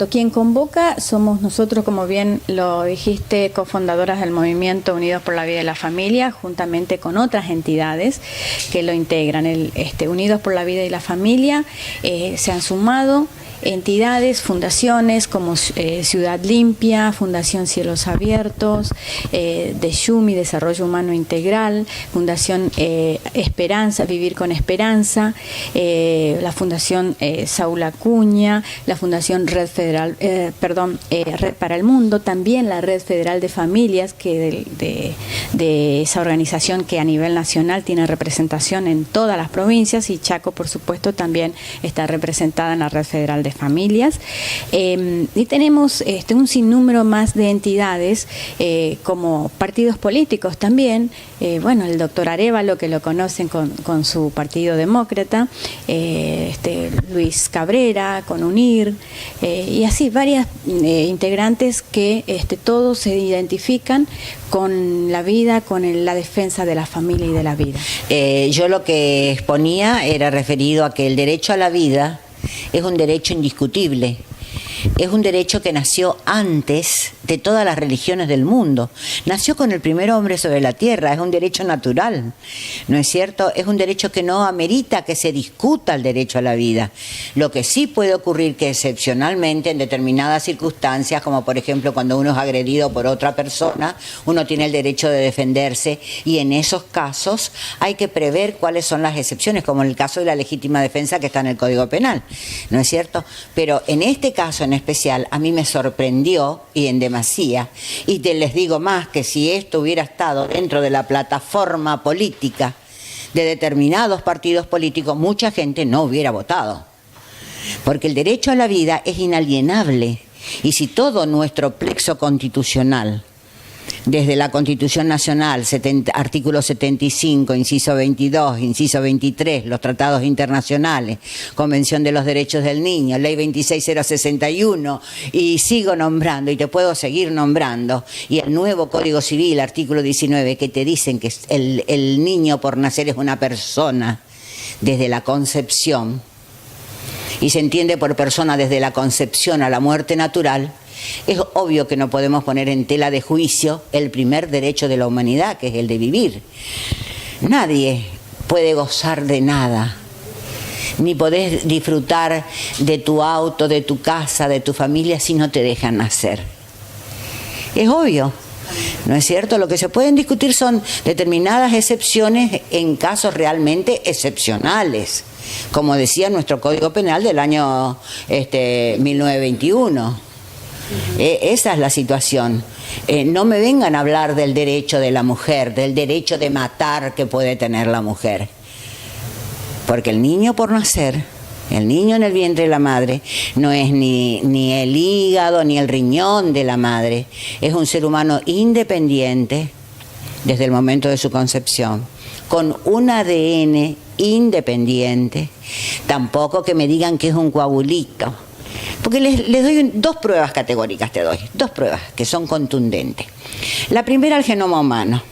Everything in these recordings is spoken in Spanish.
Exacto, quien convoca somos nosotros, como bien lo dijiste, cofundadoras del movimiento Unidos por la Vida y la Familia, juntamente con otras entidades que lo integran. Unidos por la Vida y la Familia se han sumado entidades, fundaciones como Ciudad Limpia, Fundación Cielos Abiertos, DESHUMI, Desarrollo Humano Integral, Fundación Esperanza, Vivir con Esperanza, la Fundación Saúl Acuña, la Fundación Red Federal, Red para el Mundo, también la Red Federal de Familias, que de esa organización que a nivel nacional tiene representación en todas las provincias, y Chaco, por supuesto, también está representada en la Red Federal de Familias, y tenemos un sinnúmero más de entidades como partidos políticos también. El doctor Arévalo, que lo conocen con su Partido Demócrata, Luis Cabrera con UNIR, y así varias integrantes que todos se identifican con la vida, con la defensa de la familia y de la vida. Yo lo que exponía era referido a que el derecho a la vida es un derecho indiscutible. Es un derecho que nació antes de todas las religiones del mundo. Nació con el primer hombre sobre la tierra, es un derecho natural, ¿no es cierto? Es un derecho que no amerita que se discuta el derecho a la vida. Lo que sí puede ocurrir que excepcionalmente en determinadas circunstancias, como por ejemplo cuando uno es agredido por otra persona, uno tiene el derecho de defenderse, y en esos casos hay que prever cuáles son las excepciones, como en el caso de la legítima defensa que está en el Código Penal, ¿no es cierto? Pero en este caso en especial a mí me sorprendió y en demasía, y les digo más, que si esto hubiera estado dentro de la plataforma política de determinados partidos políticos, mucha gente no hubiera votado, porque el derecho a la vida es inalienable, y si todo nuestro plexo constitucional, desde la Constitución Nacional, artículo 75, inciso 22, inciso 23, los tratados internacionales, Convención de los Derechos del Niño, Ley 26061, y sigo nombrando, y te puedo seguir nombrando, y el nuevo Código Civil, artículo 19, que te dicen que el niño por nacer es una persona desde la concepción, y se entiende por persona desde la concepción a la muerte natural. Es obvio que no podemos poner en tela de juicio el primer derecho de la humanidad, que es el de vivir. Nadie puede gozar de nada, ni podés disfrutar de tu auto, de tu casa, de tu familia, si no te dejan nacer. Es obvio, ¿no es cierto? Lo que se pueden discutir son determinadas excepciones en casos realmente excepcionales, como decía nuestro Código Penal del año 1921. Esa es la situación. No me vengan a hablar del derecho de la mujer, del derecho de matar que puede tener la mujer. Porque el niño por nacer, el niño en el vientre de la madre, no es ni el hígado ni el riñón de la madre. Es un ser humano independiente desde el momento de su concepción, con un ADN independiente. Tampoco que me digan que es un coagulito. Porque les doy dos pruebas categóricas, dos pruebas que son contundentes. La primera, el genoma humano,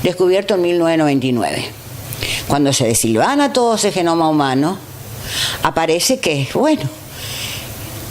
descubierto en 1999. Cuando se desilvana todo ese genoma humano, aparece que,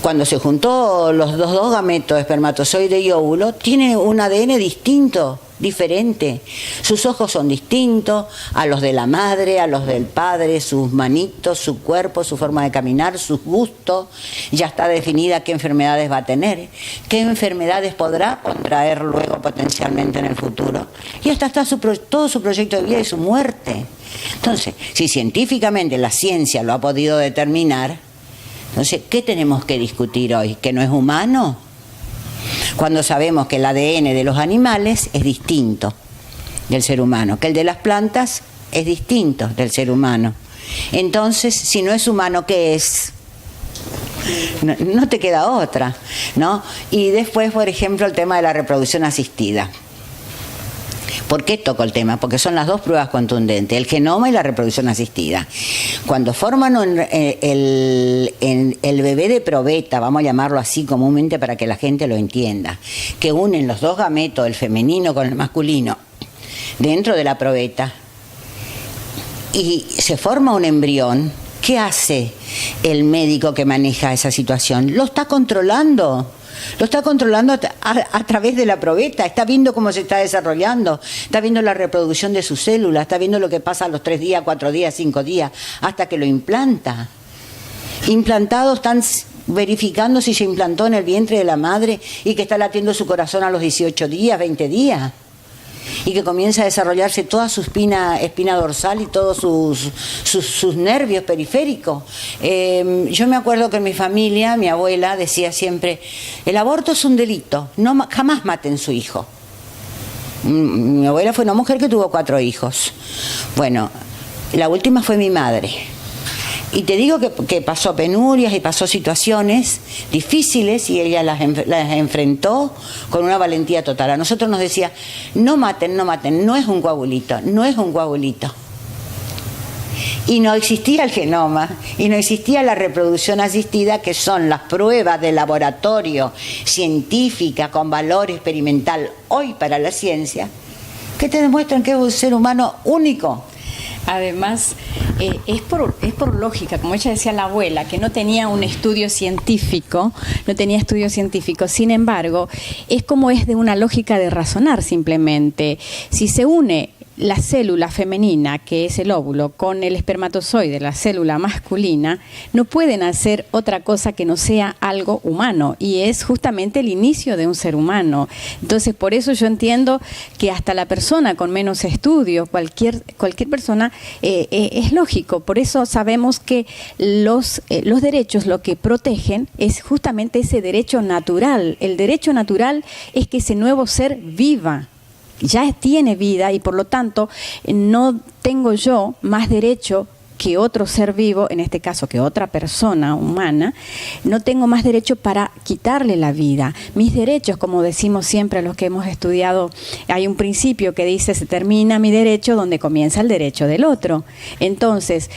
cuando se juntó los dos gametos, espermatozoide y óvulo, tiene un ADN distinto, diferente. Sus ojos son distintos a los de la madre, a los del padre, sus manitos, su cuerpo, su forma de caminar, sus gustos. Ya está definida qué enfermedades va a tener, qué enfermedades podrá contraer luego potencialmente en el futuro. Y hasta está todo su proyecto de vida y su muerte. Entonces, si científicamente la ciencia lo ha podido determinar, entonces, ¿qué tenemos que discutir hoy? ¿Que no es humano? Cuando sabemos que el ADN de los animales es distinto del ser humano, que el de las plantas es distinto del ser humano. Entonces, si no es humano, ¿qué es? No te queda otra, ¿no? Y después, por ejemplo, el tema de la reproducción asistida. ¿Por qué toco el tema? Porque son las dos pruebas contundentes, el genoma y la reproducción asistida. Cuando forman el bebé de probeta, vamos a llamarlo así comúnmente para que la gente lo entienda, que unen los dos gametos, el femenino con el masculino, dentro de la probeta, y se forma un embrión, ¿Qué hace el médico que maneja esa situación? Lo está controlando. Lo está controlando a través de la probeta, está viendo cómo se está desarrollando, está viendo la reproducción de sus células, está viendo lo que pasa a los 3 días, 4 días, 5 días, hasta que lo implanta. Implantado, están verificando si se implantó en el vientre de la madre y que está latiendo su corazón a los 18 días, 20 días. Y que comienza a desarrollarse toda su espina dorsal y todos sus nervios periféricos. Yo me acuerdo que en mi familia, mi abuela decía siempre, el aborto es un delito, jamás maten su hijo. Mi abuela fue una mujer que tuvo 4 hijos. Bueno, la última fue mi madre. Y te digo que pasó penurias y pasó situaciones difíciles y ella las enfrentó con una valentía total. A nosotros nos decía, no maten, no es un coagulito, no es un coagulito. Y no existía el genoma y no existía la reproducción asistida, que son las pruebas de laboratorio científica con valor experimental hoy para la ciencia, que te demuestran que es un ser humano único. Además, es por lógica, como ella decía la abuela, que no tenía un estudio científico, sin embargo, es como es de una lógica de razonar simplemente. Si se une la célula femenina, que es el óvulo, con el espermatozoide, la célula masculina, no pueden hacer otra cosa que no sea algo humano, y es justamente el inicio de un ser humano. Entonces, por eso yo entiendo que hasta la persona con menos estudios, cualquier persona, es lógico. Por eso sabemos que los derechos, lo que protegen es justamente ese derecho natural. El derecho natural es que ese nuevo ser viva. Ya tiene vida y por lo tanto no tengo yo más derecho que otro ser vivo, en este caso que otra persona humana, no tengo más derecho para quitarle la vida. Mis derechos, como decimos siempre los que hemos estudiado, hay un principio que dice, se termina mi derecho donde comienza el derecho del otro. Entonces,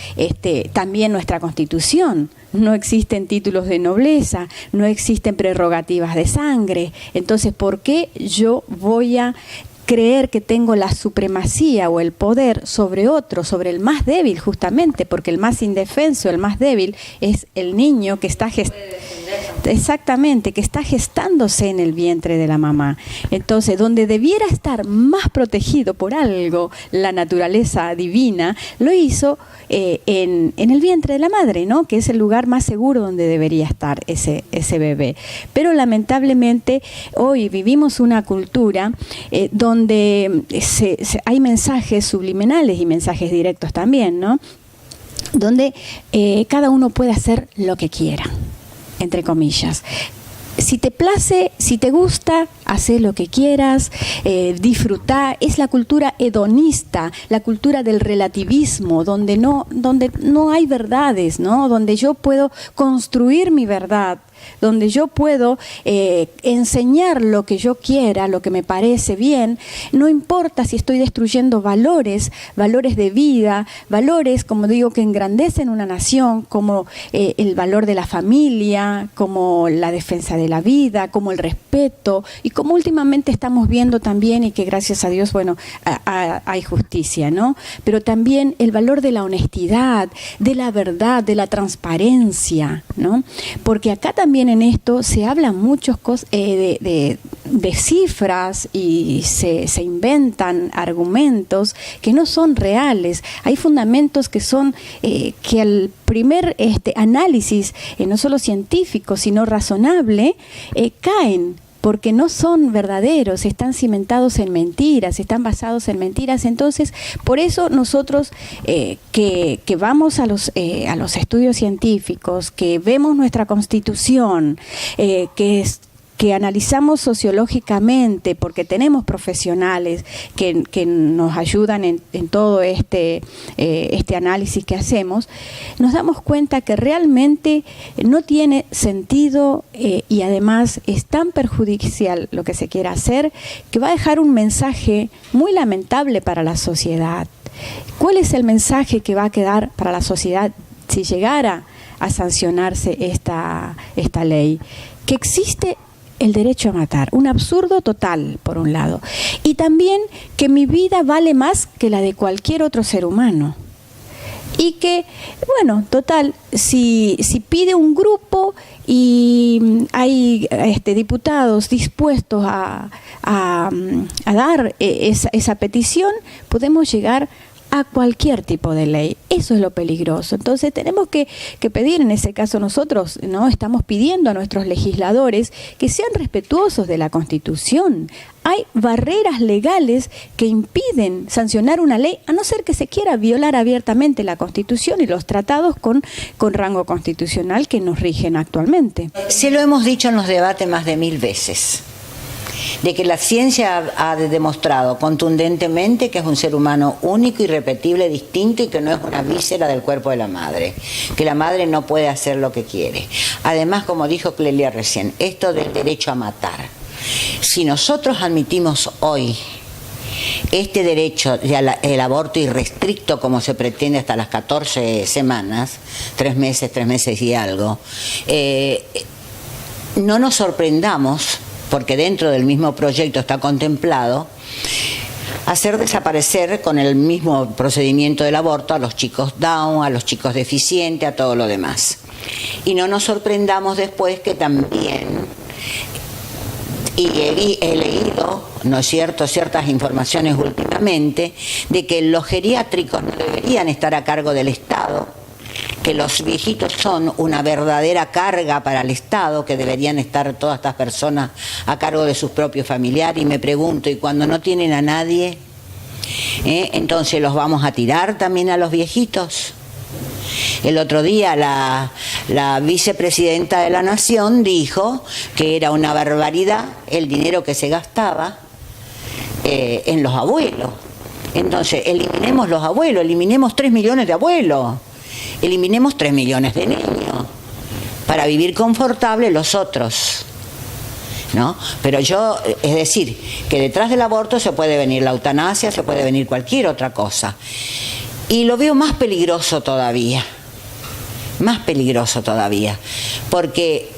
también nuestra Constitución, no existen títulos de nobleza, no existen prerrogativas de sangre. Entonces, ¿por qué yo voy a creer que tengo la supremacía o el poder sobre otro, sobre el más débil justamente? Porque el más indefenso, el más débil es el niño que está gestándose en el vientre de la mamá. Entonces, donde debiera estar más protegido por algo, la naturaleza divina lo hizo en el vientre de la madre, ¿no? Que es el lugar más seguro donde debería estar ese bebé. Pero lamentablemente hoy vivimos una cultura donde hay mensajes subliminales y mensajes directos también, ¿no? Donde cada uno puede hacer lo que quiera, entre comillas. Si te place, si te gusta, haz lo que quieras, disfruta. Es la cultura hedonista, la cultura del relativismo, donde no hay verdades, ¿no? Donde yo puedo construir mi verdad, donde yo puedo enseñar lo que yo quiera, lo que me parece bien, no importa si estoy destruyendo valores de vida, valores, como digo, que engrandecen una nación, como el valor de la familia, como la defensa de la vida, como el respeto, y como últimamente estamos viendo también, y que gracias a Dios, bueno, hay justicia, ¿no? Pero también el valor de la honestidad, de la verdad, de la transparencia, ¿no? Porque acá también en esto se hablan muchos de cifras y se inventan argumentos que no son reales. Hay fundamentos que son que al primer análisis, no solo científico, sino razonable, caen, porque no son verdaderos, están cimentados en mentiras, están basados en mentiras. Entonces, por eso nosotros que vamos a los estudios científicos, que vemos nuestra Constitución, que analizamos sociológicamente, porque tenemos profesionales que nos ayudan en todo este análisis que hacemos, nos damos cuenta que realmente no tiene sentido y además es tan perjudicial lo que se quiera hacer, que va a dejar un mensaje muy lamentable para la sociedad. ¿Cuál es el mensaje que va a quedar para la sociedad si llegara a sancionarse esta ley? Que existe el derecho a matar, un absurdo total, por un lado, y también que mi vida vale más que la de cualquier otro ser humano. y que, bueno, total, si pide un grupo y hay diputados dispuestos a dar esa petición, podemos llegar a cualquier tipo de ley. Eso es lo peligroso. Entonces tenemos que pedir, en ese caso nosotros, ¿no?, estamos pidiendo a nuestros legisladores que sean respetuosos de la Constitución. Hay barreras legales que impiden sancionar una ley, a no ser que se quiera violar abiertamente la Constitución y los tratados con rango constitucional que nos rigen actualmente. Se lo hemos dicho en los debates más de 1000 veces, de que la ciencia ha demostrado contundentemente que es un ser humano único, irrepetible, distinto y que no es una víscera del cuerpo de la madre, que la madre no puede hacer lo que quiere. Además, como dijo Clelia recién, esto del derecho a matar. Si nosotros admitimos hoy este derecho el aborto irrestricto, como se pretende hasta las 14 semanas, 3 meses y algo, no nos sorprendamos, porque dentro del mismo proyecto está contemplado hacer desaparecer con el mismo procedimiento del aborto a los chicos Down, a los chicos deficientes, a todo lo demás. Y no nos sorprendamos después que también, y he leído, ¿no es cierto?, ciertas informaciones últimamente, de que los geriátricos no deberían estar a cargo del Estado, que los viejitos son una verdadera carga para el Estado, que deberían estar todas estas personas a cargo de sus propios familiares. Y me pregunto, ¿y cuando no tienen a nadie? Entonces los vamos a tirar también a los viejitos. El otro día la vicepresidenta de la Nación dijo que era una barbaridad el dinero que se gastaba en los abuelos. Entonces eliminemos los abuelos, eliminemos 3 millones de abuelos. Eliminemos 3 millones de niños para vivir confortable los otros, ¿no? Pero es decir, que detrás del aborto se puede venir la eutanasia, se puede venir cualquier otra cosa. Y lo veo más peligroso todavía, porque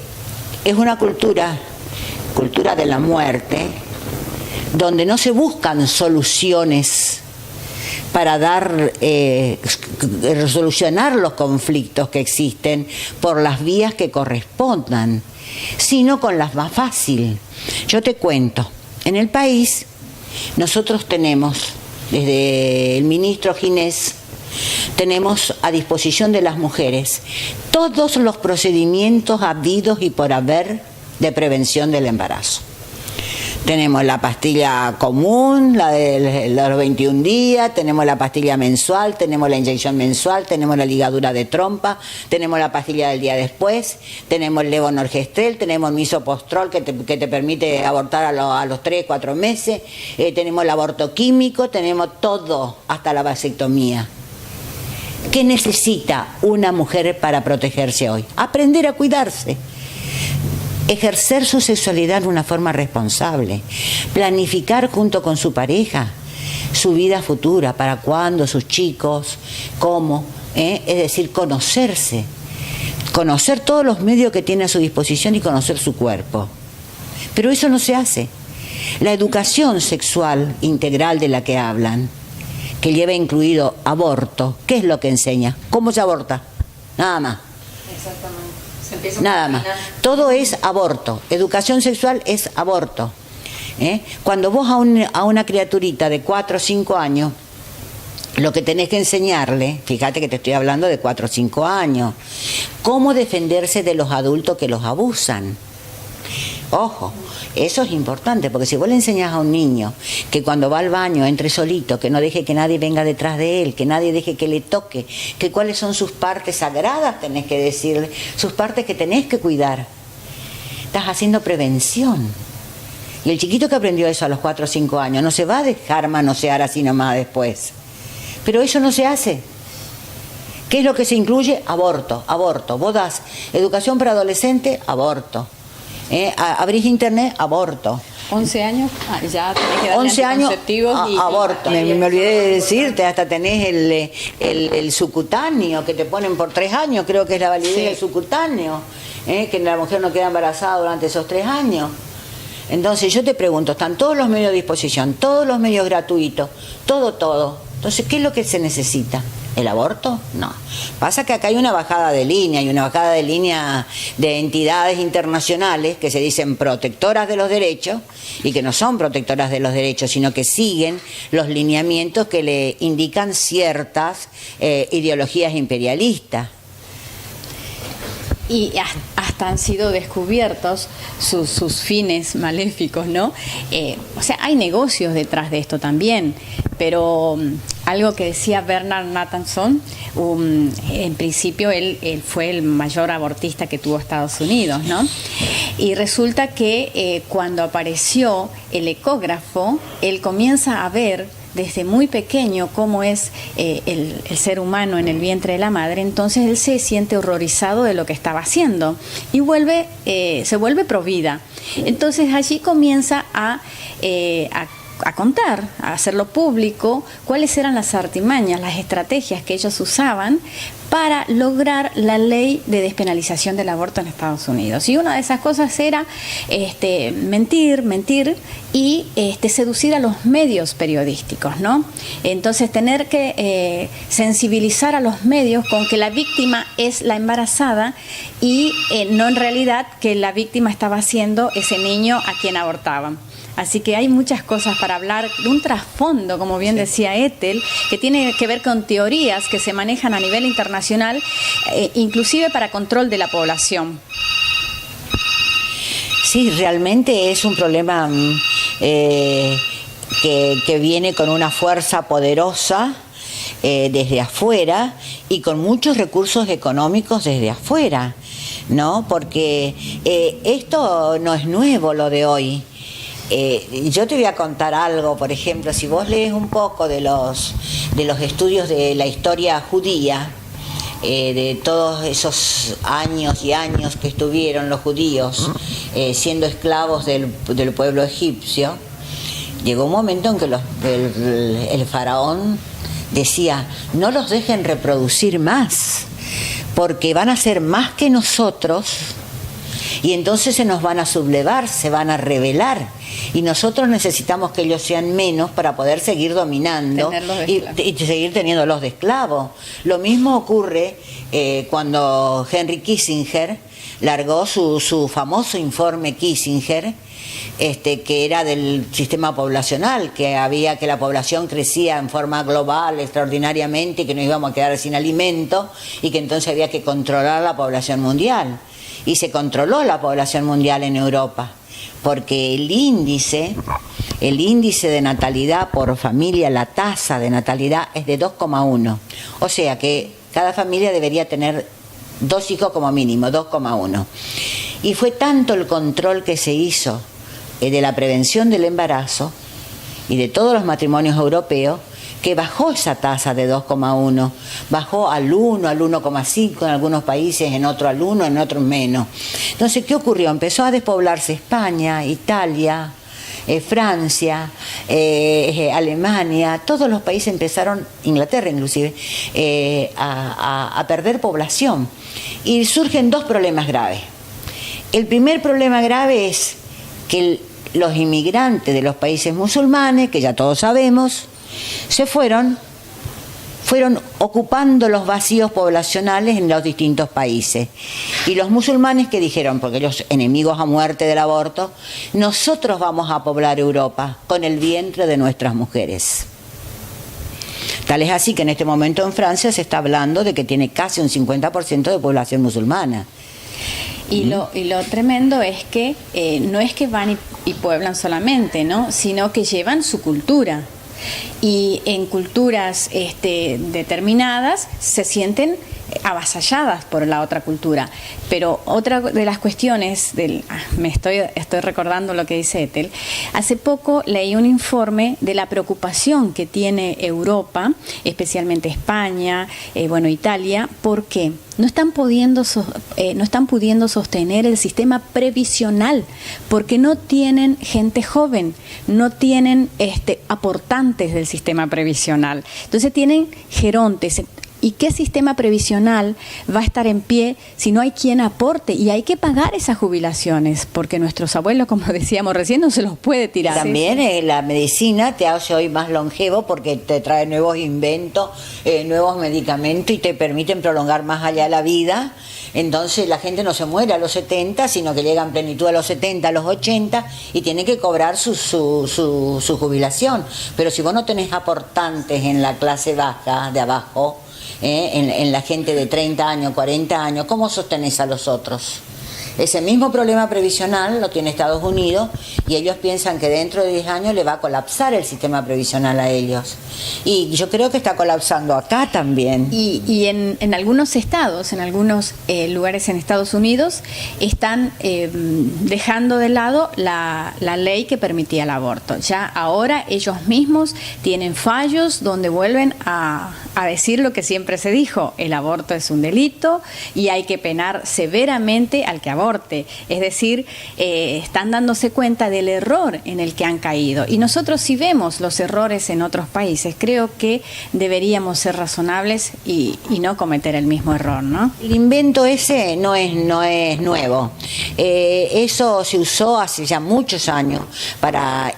es una cultura de la muerte, donde no se buscan soluciones para resolucionar los conflictos que existen por las vías que correspondan, sino con las más fáciles. Yo te cuento, en el país nosotros tenemos, desde el ministro Ginés, tenemos a disposición de las mujeres todos los procedimientos habidos y por haber de prevención del embarazo. Tenemos la pastilla común, la de los 21 días, tenemos la pastilla mensual, tenemos la inyección mensual, tenemos la ligadura de trompa, tenemos la pastilla del día después, tenemos el levonorgestrel, tenemos el misopostrol que te permite abortar a los 3, 4 meses, tenemos el aborto químico, tenemos todo, hasta la vasectomía. ¿Qué necesita una mujer para protegerse hoy? Aprender a cuidarse. Ejercer su sexualidad de una forma responsable, planificar junto con su pareja su vida futura, para cuándo, sus chicos, cómo, es decir, conocerse, conocer todos los medios que tiene a su disposición y conocer su cuerpo. Pero eso no se hace. La educación sexual integral de la que hablan, que lleva incluido aborto, ¿qué es lo que enseña? ¿Cómo se aborta? Nada más. Exactamente. Nada más. Todo es aborto. Educación sexual es aborto. Cuando vos a una criaturita de 4 o 5 años, lo que tenés que enseñarle, fíjate que te estoy hablando de 4 o 5 años, cómo defenderse de los adultos que los abusan. Ojo, eso es importante, porque si vos le enseñás a un niño que cuando va al baño entre solito, que no deje que nadie venga detrás de él, que nadie deje que le toque, que cuáles son sus partes sagradas, tenés que decirle, sus partes que tenés que cuidar. Estás haciendo prevención. Y el chiquito que aprendió eso a los 4 o 5 años no se va a dejar manosear así nomás después. Pero eso no se hace. ¿Qué es lo que se incluye? Aborto, aborto. Vos das educación para adolescente, aborto. Abrís internet, aborto. 11 años, ya tenés que darle 11 años, anticonceptivos aborto. Me olvidé de decirte, hasta tenés el subcutáneo que te ponen por 3 años, creo que es la validez del subcutáneo, que la mujer no queda embarazada durante esos 3 años. Entonces yo te pregunto, están todos los medios a disposición, todos los medios gratuitos, todo. Entonces, ¿qué es lo que se necesita? ¿El aborto? No. Pasa que acá hay una bajada de línea, de entidades internacionales que se dicen protectoras de los derechos y que no son protectoras de los derechos, sino que siguen los lineamientos que le indican ciertas ideologías imperialistas. Y hasta han sido descubiertos sus fines maléficos, ¿no? O sea, hay negocios detrás de esto también, pero algo que decía Bernard Nathanson, en principio él fue el mayor abortista que tuvo Estados Unidos, ¿no? Y resulta que cuando apareció el ecógrafo, él comienza a ver desde muy pequeño cómo es el ser humano en el vientre de la madre, entonces él se siente horrorizado de lo que estaba haciendo y se vuelve provida. Entonces allí comienza a contar, a hacerlo público, cuáles eran las artimañas, las estrategias que ellos usaban para lograr la ley de despenalización del aborto en Estados Unidos. Y una de esas cosas era mentir y seducir a los medios periodísticos, ¿no? Entonces tener que sensibilizar a los medios con que la víctima es la embarazada y no en realidad que la víctima estaba siendo ese niño a quien abortaban. Así que hay muchas cosas para hablar, de un trasfondo, como bien decía Ethel, que tiene que ver con teorías que se manejan a nivel internacional, inclusive para control de la población. Sí, realmente es un problema que viene con una fuerza poderosa desde afuera y con muchos recursos económicos desde afuera, ¿no? Porque esto no es nuevo, lo de hoy. Yo te voy a contar algo, por ejemplo, si vos lees un poco de los estudios de la historia judía, de todos esos años y años que estuvieron los judíos siendo esclavos del pueblo egipcio, llegó un momento en que el faraón decía: no los dejen reproducir más, porque van a ser más que nosotros y entonces se nos van a sublevar, se van a rebelar. Y nosotros necesitamos que ellos sean menos para poder seguir dominando y seguir teniéndolos de esclavos. Lo mismo ocurre cuando Henry Kissinger largó su famoso informe Kissinger, que era del sistema poblacional, que la población crecía en forma global extraordinariamente y que nos íbamos a quedar sin alimento y que entonces había que controlar la población mundial. Y se controló la población mundial en Europa, porque el índice de natalidad por familia, la tasa de natalidad es de 2,1. O sea que cada familia debería tener 2 hijos como mínimo, 2,1. Y fue tanto el control que se hizo de la prevención del embarazo y de todos los matrimonios europeos, que bajó esa tasa de 2,1, bajó al 1, al 1,5 en algunos países, en otros al 1, en otros menos. Entonces, ¿qué ocurrió? Empezó a despoblarse España, Italia, Francia, Alemania, todos los países empezaron, Inglaterra inclusive, a perder población. Y surgen 2 problemas graves. El primer problema grave es que los inmigrantes de los países musulmanes, que ya todos sabemos, se fueron ocupando los vacíos poblacionales en los distintos países. Y los musulmanes que dijeron, porque ellos enemigos a muerte del aborto, nosotros vamos a poblar Europa con el vientre de nuestras mujeres. Tal es así que en este momento en Francia se está hablando de que tiene casi un 50% de población musulmana. Y lo tremendo es que no es que van y pueblan solamente, ¿no? Sino que llevan su cultura. Y en culturas determinadas se sienten avasalladas por la otra cultura. Pero otra de las cuestiones, estoy recordando lo que dice Ethel, hace poco leí un informe de la preocupación que tiene Europa, especialmente España, Italia, porque no están pudiendo sostener el sistema previsional, porque no tienen gente joven, no tienen aportantes del sistema previsional. Entonces tienen gerontes. ¿Y qué sistema previsional va a estar en pie si no hay quien aporte? Y hay que pagar esas jubilaciones, porque nuestros abuelos, como decíamos recién, no se los puede tirar. También la medicina te hace hoy más longevo porque te trae nuevos inventos, nuevos medicamentos y te permiten prolongar más allá la vida. Entonces la gente no se muere a los 70, sino que llega en plenitud a los 70, a los 80 y tiene que cobrar su jubilación. Pero si vos no tenés aportantes en la clase baja, de abajo, en la gente de 30 años, 40 años, ¿cómo sostenés a los otros? Ese mismo problema previsional lo tiene Estados Unidos y ellos piensan que dentro de 10 años le va a colapsar el sistema previsional a ellos. Y yo creo que está colapsando acá también. Y en algunos estados, en algunos lugares en Estados Unidos, están dejando de lado la ley que permitía el aborto. Ya ahora ellos mismos tienen fallos donde vuelven a decir lo que siempre se dijo: el aborto es un delito y hay que penar severamente al que aborte. Es decir, están dándose cuenta del error en el que han caído. Y nosotros, si vemos los errores en otros países, creo que deberíamos ser razonables y no cometer el mismo error, ¿no? El invento ese no es nuevo. Eso se usó hace ya muchos años para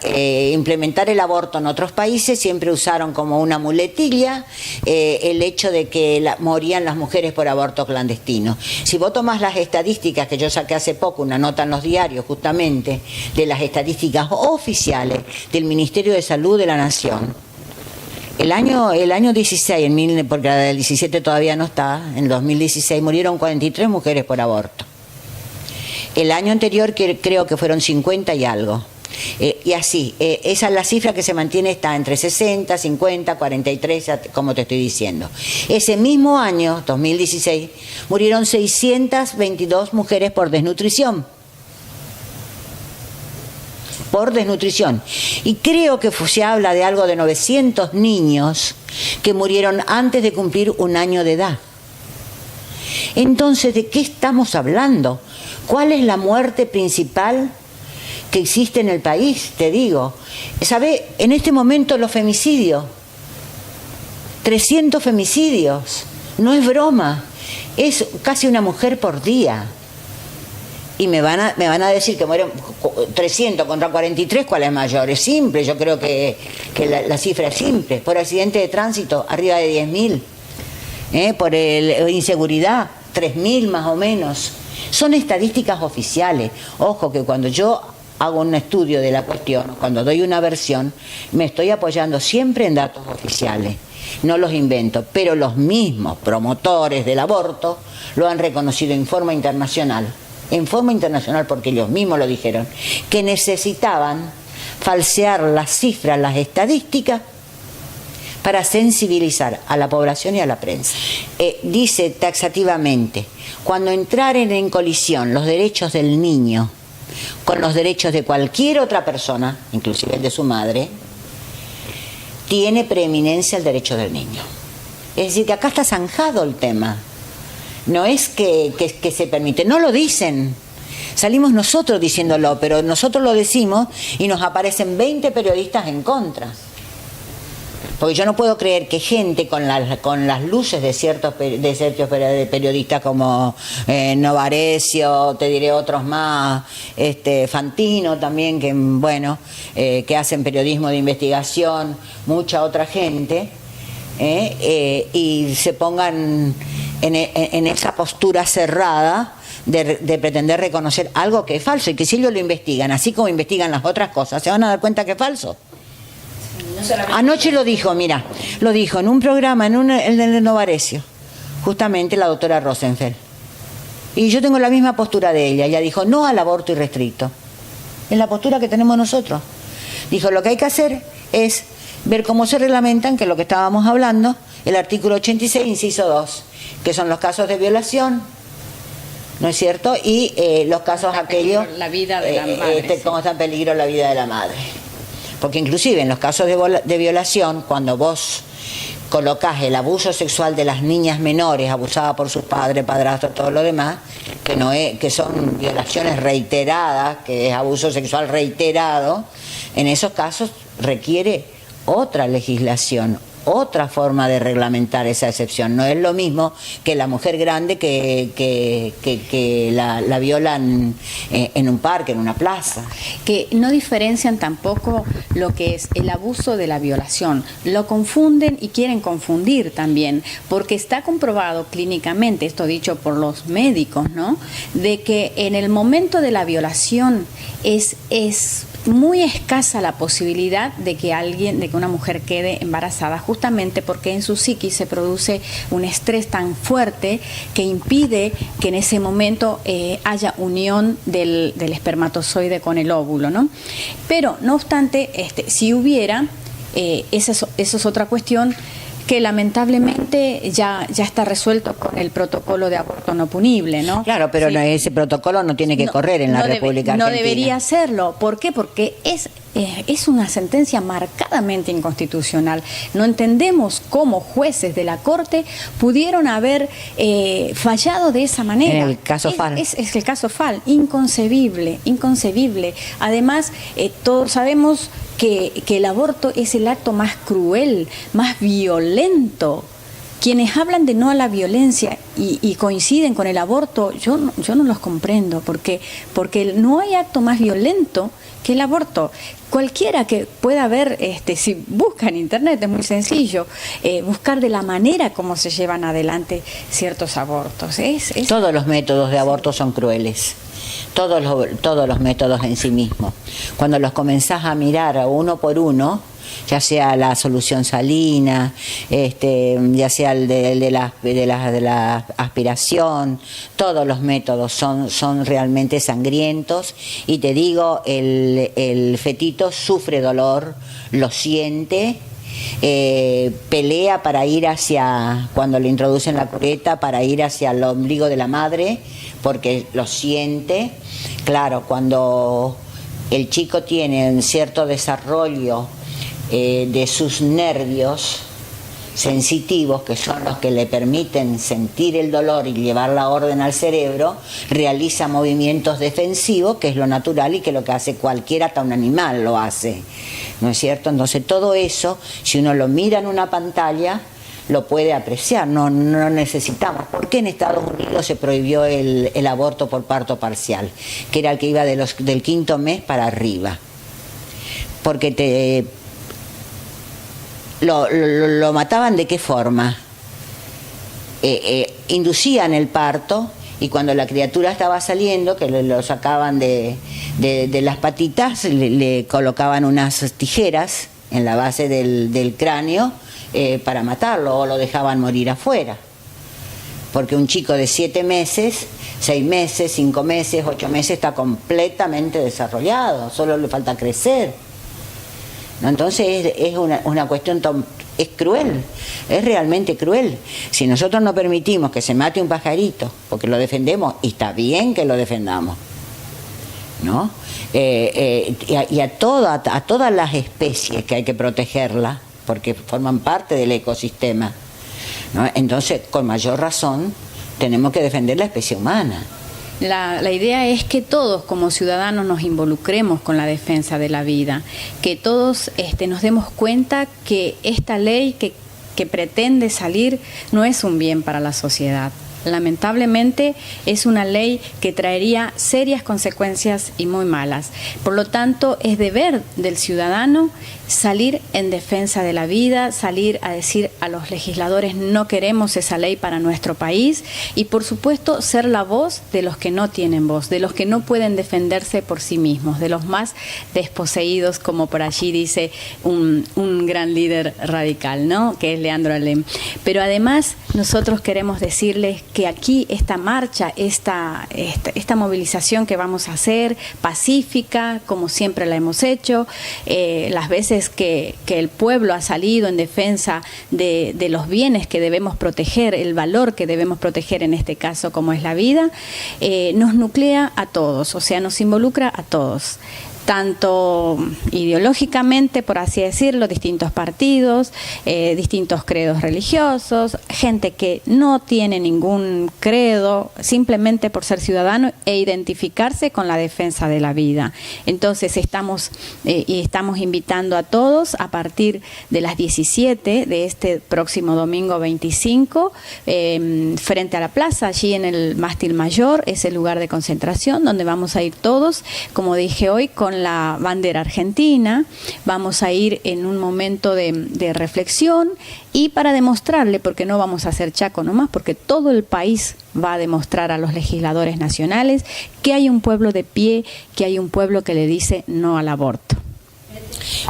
implementar el aborto en otros países. Siempre usaron como una muletilla el hecho de que morían las mujeres por aborto clandestino. Si vos tomás las estadísticas que yo saqué hace poco, una nota en los diarios justamente de las estadísticas oficiales del Ministerio de Salud de la Nación, el año 16, porque la del 17 todavía no está, en 2016 murieron 43 mujeres por aborto. El año anterior creo que fueron 50 y algo. Y así, esa es la cifra que se mantiene, está entre 60, 50, 43, como te estoy diciendo. Ese mismo año, 2016, murieron 622 mujeres por desnutrición. Por desnutrición. Y creo que se habla de algo de 900 niños que murieron antes de cumplir un año de edad. Entonces, ¿de qué estamos hablando? ¿Cuál es la muerte principal que existe en el país? Te digo, ¿sabe? En este momento los femicidios, 300 femicidios, no es broma, es casi una mujer por día. Y me van a decir que mueren 300 contra 43, ¿cuál es mayor? Es simple, yo creo que la cifra es simple. Por accidente de tránsito, arriba de 10.000. Por inseguridad, 3.000 más o menos. Son estadísticas oficiales. Ojo que cuando yo hago un estudio de la cuestión, cuando doy una versión, me estoy apoyando siempre en datos oficiales, no los invento, pero los mismos promotores del aborto lo han reconocido en forma internacional, porque ellos mismos lo dijeron, que necesitaban falsear las cifras, las estadísticas, para sensibilizar a la población y a la prensa. Dice taxativamente, cuando entraren en colisión los derechos del niño con los derechos de cualquier otra persona, inclusive el de su madre, tiene preeminencia el derecho del niño. Es decir, que acá está zanjado el tema. No es que se permite, no lo dicen. Salimos nosotros diciéndolo, pero nosotros lo decimos y nos aparecen 20 periodistas en contra. Porque yo no puedo creer que gente con las luces de ciertos periodistas como Novarecio, te diré otros más, Fantino también, que bueno, que hacen periodismo de investigación, mucha otra gente, y se pongan en esa postura cerrada de pretender reconocer algo que es falso, y que si ellos lo investigan, así como investigan las otras cosas, se van a dar cuenta que es falso. Anoche lo dijo, mira, lo dijo en un programa, en el Novarecio, justamente la doctora Rosenfeld. Y yo tengo la misma postura de ella. Ella dijo no al aborto irrestricto. Es la postura que tenemos nosotros. Dijo, lo que hay que hacer es ver cómo se reglamentan, que es lo que estábamos hablando, el artículo 86, inciso 2, que son los casos de violación, ¿no es cierto? Y los casos aquellos, la vida de la madre, cómo está en peligro la vida de la madre. Porque inclusive en los casos de violación, cuando vos colocás el abuso sexual de las niñas menores abusadas por sus padres, padrastros, todo lo demás, que son violaciones reiteradas, que es abuso sexual reiterado, en esos casos requiere otra legislación, otra forma de reglamentar esa excepción. No es lo mismo que la mujer grande que la violan en un parque, en una plaza. Que no diferencian tampoco lo que es el abuso de la violación. Lo confunden y quieren confundir también, porque está comprobado clínicamente, esto dicho por los médicos, ¿no?, de que en el momento de la violación es muy escasa la posibilidad de que una mujer quede embarazada, justamente porque en su psiquis se produce un estrés tan fuerte que impide que en ese momento haya unión del espermatozoide con el óvulo, ¿no? Pero no obstante, si hubiera, eso es otra cuestión que lamentablemente ya está resuelto con el protocolo de aborto no punible, ¿no? Claro, pero sí. No, ese protocolo no tiene que correr en la República Argentina. No debería hacerlo. ¿Por qué? Porque es una sentencia marcadamente inconstitucional. No entendemos cómo jueces de la Corte pudieron haber fallado de esa manera. En el caso Fall. Es el caso Fall. Inconcebible, inconcebible. Además, todos sabemos que el aborto es el acto más cruel, más violento. Quienes hablan de no a la violencia y coinciden con el aborto, yo no los comprendo, porque no hay acto más violento que el aborto. Cualquiera que pueda ver, si busca en internet, es muy sencillo, buscar de la manera como se llevan adelante ciertos abortos. Todos los métodos de aborto son crueles. Todos los métodos en sí mismos. Cuando los comenzás a mirar uno por uno, ya sea la solución salina, ya sea el de la aspiración, todos los métodos son realmente sangrientos, y te digo, el fetito sufre dolor, lo siente, pelea para ir cuando le introducen la cureta, para ir hacia el ombligo de la madre, porque lo siente. Claro, cuando el chico tiene un cierto desarrollo de sus nervios sensitivos, que son los que le permiten sentir el dolor y llevar la orden al cerebro, realiza movimientos defensivos, que es lo natural y que lo que hace cualquiera, hasta un animal lo hace, ¿no es cierto? Entonces todo eso, si uno lo mira en una pantalla, lo puede apreciar. No necesitamos. ¿Por qué en Estados Unidos se prohibió el aborto por parto parcial? Que era el que iba del 5º mes para arriba. Porque lo mataban ¿de qué forma? Inducían el parto, y cuando la criatura estaba saliendo, que lo sacaban de las patitas, le colocaban unas tijeras en la base del cráneo para matarlo, o lo dejaban morir afuera. Porque un chico de 7 meses, 6 meses, 5 meses, 8 meses está completamente desarrollado, solo le falta crecer, ¿no? Entonces es una cuestión, es cruel, es realmente cruel. Si nosotros no permitimos que se mate un pajarito, porque lo defendemos, y está bien que lo defendamos, ¿no? Y a todas las especies que hay que protegerlas, porque forman parte del ecosistema, ¿no? Entonces, con mayor razón, tenemos que defender la especie humana. La idea es que todos como ciudadanos nos involucremos con la defensa de la vida, que todos nos demos cuenta que esta ley que pretende salir no es un bien para la sociedad. Lamentablemente es una ley que traería serias consecuencias y muy malas. Por lo tanto, es deber del ciudadano salir en defensa de la vida, salir a decir a los legisladores: no queremos esa ley para nuestro país, y por supuesto ser la voz de los que no tienen voz, de los que no pueden defenderse por sí mismos, de los más desposeídos, como por allí dice un gran líder radical, ¿no?, que es Leandro Alem. Pero además nosotros queremos decirles que aquí esta marcha, esta movilización que vamos a hacer, pacífica, como siempre la hemos hecho, las veces que el pueblo ha salido en defensa de los bienes que debemos proteger, el valor que debemos proteger en este caso, como es la vida, nos nuclea a todos, o sea, nos involucra a todos. tanto ideológicamente, por así decirlo, distintos partidos, distintos credos religiosos, gente que no tiene ningún credo, simplemente por ser ciudadano e identificarse con la defensa de la vida. Entonces estamos invitando a todos a partir de las 17 de este próximo domingo 25, frente a la plaza, allí en el Mástil Mayor, es el lugar de concentración donde vamos a ir todos, como dije hoy, con la bandera argentina. Vamos a ir en un momento de reflexión y para demostrarle, porque no vamos a hacer Chaco nomás, porque todo el país va a demostrar a los legisladores nacionales que hay un pueblo de pie, que hay un pueblo que le dice no al aborto.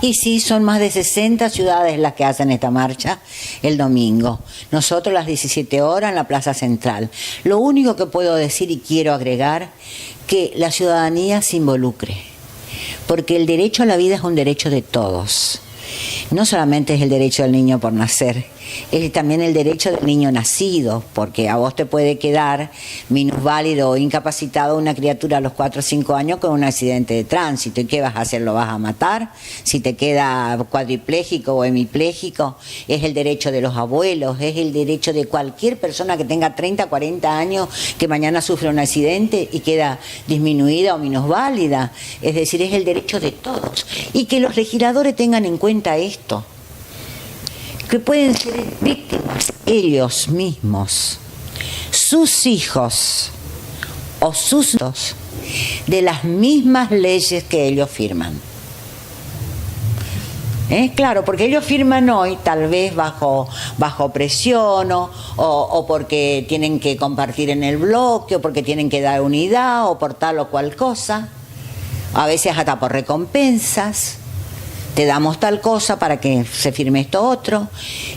Y sí, son más de 60 ciudades las que hacen esta marcha el domingo. Nosotros a las 17 horas en la Plaza Central. Lo único que puedo decir y quiero agregar, que la ciudadanía se involucre, porque el derecho a la vida es un derecho de todos. No solamente es el derecho del niño por nacer, es también el derecho del niño nacido, porque a vos te puede quedar minusválido o incapacitado una criatura a los 4 o 5 años con un accidente de tránsito. ¿Y qué vas a hacer? ¿Lo vas a matar? Si te queda cuadripléjico o hemipléjico, es el derecho de los abuelos, es el derecho de cualquier persona que tenga 30, 40 años, que mañana sufre un accidente y queda disminuida o minusválida. Es decir, es el derecho de todos. Y que los legisladores tengan en cuenta esto, que pueden ser víctimas ellos mismos, sus hijos o sus hijos, de las mismas leyes que ellos firman. Claro, porque ellos firman hoy tal vez bajo presión o porque tienen que compartir en el bloque o porque tienen que dar unidad o por tal o cual cosa, a veces hasta por recompensas. Te damos tal cosa para que se firme esto otro,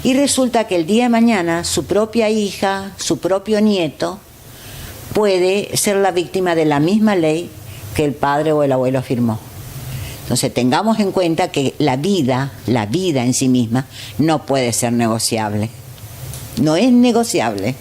y resulta que el día de mañana su propia hija, su propio nieto, puede ser la víctima de la misma ley que el padre o el abuelo firmó. Entonces tengamos en cuenta que la vida en sí misma no puede ser negociable. No es negociable.